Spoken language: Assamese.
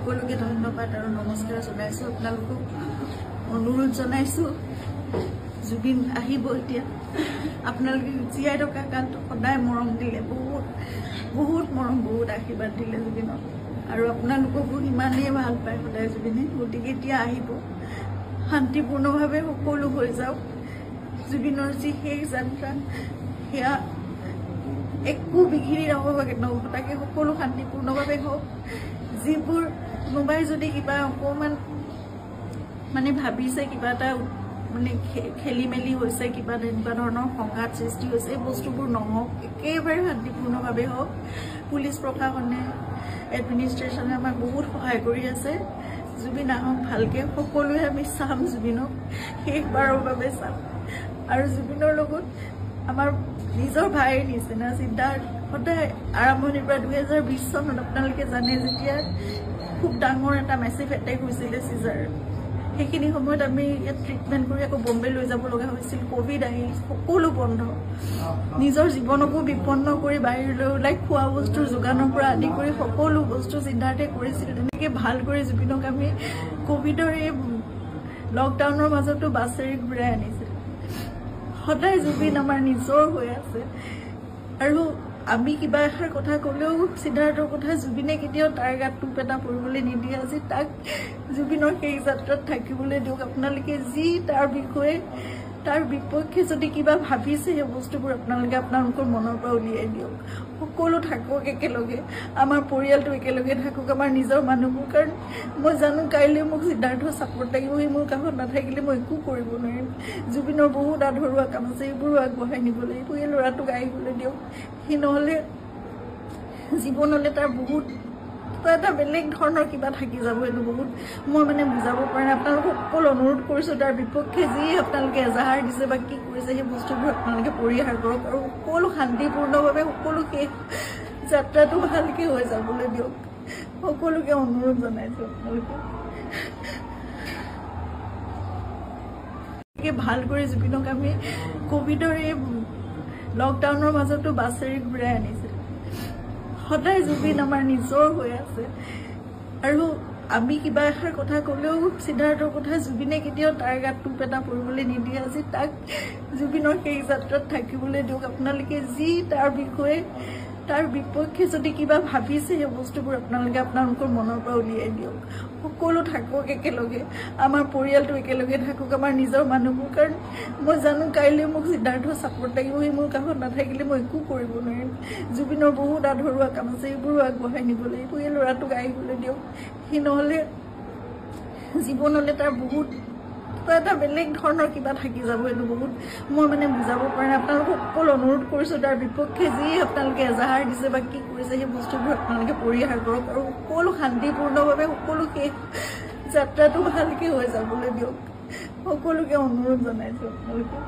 সকলোকে ধন্যবাদ আৰু নমস্কাৰ জনাইছোঁ। আপোনালোকক অনুৰোধ জনাইছোঁ, জুবিন আহিব এতিয়া। আপোনালোকে জীয়াই থকা কালটো সদায় মৰম দিলে, বহুত বহুত মৰম, বহুত আশীৰ্বাদ দিলে জুবিনক, আৰু আপোনালোককো ইমানেই ভাল পায় সদায় জুবিনে। গতিকে এতিয়া আহিব, শান্তিপূৰ্ণভাৱে সকলো হৈ যাওক। জুবিনৰ যি শেষ যাত্ৰা, সেয়া একো বিঘিনি নঘটাকে সকলো শান্তিপূৰ্ণভাৱে হওক। যিবোৰ কোনোবাই যদি কিবা অকণমান মানে ভাবিছে, কিবা এটা মানে খেলি মেলি হৈছে, কিবা তেনেকুৱা ধৰণৰ সংঘাত সৃষ্টি হৈছে, এই বস্তুবোৰ নহওক, একেবাৰে শান্তিপূৰ্ণভাৱে হওক। পুলিচ প্ৰশাসনে, এডমিনিষ্ট্ৰেশ্যনে আমাক বহুত সহায় কৰি আছে। জুবিন আহক ভালকৈ, সকলোৱে আমি চাম, জুবিনক শেষবাৰৰ বাবে চাম। আৰু জুবিনৰ লগত আমাৰ নিজৰ ভাইৰ নিচিনা চিন্তা সদায় আৰম্ভণিৰ পৰা 2020 চনত আপোনালোকে জানে, যেতিয়া খুব ডাঙৰ এটা মেচিভ এটেক হৈছিলে চিজাৰ, সেইখিনি সময়ত আমি ইয়াত ট্ৰিটমেণ্ট কৰি আকৌ বম্বে লৈ যাব লগা হৈছিল। কোভিড আহিল, সকলো বন্ধ, নিজৰ জীৱনকো বিপন্ন কৰি বাহিৰলৈ ওলাই খোৱা বস্তুৰ যোগানৰ পৰা আদি কৰি সকলো বস্তু চিন্তাতে কৰিছিল। তেনেকৈ ভাল কৰি জুবিনক আমি কোভিডৰ এই লকডাউনৰ মাজতো বাছেৰে ঘূৰাই আনিছিল। সদায় জুবিন আমাৰ নিজৰ হৈ আছে। আৰু আমি কিবা এষাৰ কথা ক'লেও সিদ্ধাৰ্থৰ কথা জুবিনে কেতিয়াও তাৰ গাত টোপ এটা পৰিবলৈ নিদিয়ে। আজি তাক জুবিনৰ সেই যাত্ৰাত থাকিবলৈ দিয়ক। আপোনালোকে যি তাৰ বিষয়ে, তাৰ বিপক্ষে যদি কিবা ভাবিছে, সেই বস্তুবোৰ আপোনালোকে আপোনালোকৰ মনৰ পৰা উলিয়াই দিয়ক। সকলো থাকক একেলগে, আমাৰ পৰিয়ালটো একেলগে থাকক, আমাৰ নিজৰ মানুহবোৰ। কাৰণ মই জানো কাইলৈ মোক সিদ্ধাৰ্থৰ ছাপোৰ্ট লাগিব, সি মোৰ কাষত নাথাকিলে মই একো কৰিব নোৱাৰিম। জুবিনৰ বহুত আধৰুৱা কাম আছে, এইবোৰো আগবঢ়াই নিব লাগিব। এই ল'ৰাটোক আহিবলৈ দিয়ক। সি নহ'লে জীৱনলৈ তাৰ বহুত এটা বেলেগ ধৰণৰ কিবা থাকি যাব। এইটো বহুত মই মানে বুজাব পৰা নাই। আপোনালোকক সকলো অনুৰোধ কৰিছোঁ, তাৰ বিপক্ষে যি আপোনালোকে এজাহাৰ দিছে বা কি কৰিছে, সেই বস্তুবোৰ আপোনালোকে পৰিহাৰ কৰক, আৰু সকলো শান্তিপূৰ্ণভাৱে সকলো শেষ যাত্ৰাটো ভালকৈ হৈ যাবলৈ দিয়ক। সকলোকে অনুৰোধ জনাইছোঁ আপোনালোকে ভাল কৰি জুবিনক আমি কোভিডৰ এই লকডাউনৰ মাজতো বাছেৰে ঘূৰাই আনিছিল। সদায় জুবিন আমাৰ নিজৰ হৈ আছে। আৰু আমি কিবা এষাৰ কথা ক'লেও সিদ্ধাৰ্থৰ কথা জুবিনে কেতিয়াও তাৰ গাত টোপ এটা পৰিবলৈ নিদিয়ে। আজি তাক জুবিনৰ সেই যাত্ৰাত থাকিবলৈ দিয়ক। আপোনালোকে যি তাৰ বিষয়ে, তাৰ বিপক্ষে যদি কিবা ভাবিছে, সেই বস্তুবোৰ আপোনালোকে আপোনালোকৰ মনৰ পৰা উলিয়াই দিয়ক। সকলো থাকক একেলগে, আমাৰ পৰিয়ালটো একেলগে থাকক, আমাৰ নিজৰ মানুহবোৰ। কাৰণ মই জানো কাইলৈ মোক সিদ্ধাৰ্থৰ ছাপোৰ্ট লাগিব, সি মোৰ কাষত নাথাকিলে মই একো কৰিব নোৱাৰিম। জুবিনৰ বহুত আধৰুৱা কাম আছে, এইবোৰো আগবঢ়াই নিব লাগিব। এই ল'ৰাটোক আহিবলৈ দিয়ক। সি নহ'লে জীৱনলৈ তাৰ বহুত এটা বেলেগ ধৰণৰ কিবা থাকি যাব। এইটো বহুত মই মানে বুজাব পৰা নাই। আপোনালোকক সকলো অনুৰোধ কৰিছোঁ, তাৰ বিপক্ষে যি আপোনালোকে এজাহাৰ দিছে বা কি কৰিছে, সেই বস্তুবোৰ আপোনালোকে পৰিহাৰ কৰক, আৰু সকলো শান্তিপূৰ্ণভাৱে সকলো শেষ যাত্ৰাটো ভালকৈ হৈ যাবলৈ দিয়ক। সকলোকে অনুৰোধ জনাইছোঁ আপোনালোকে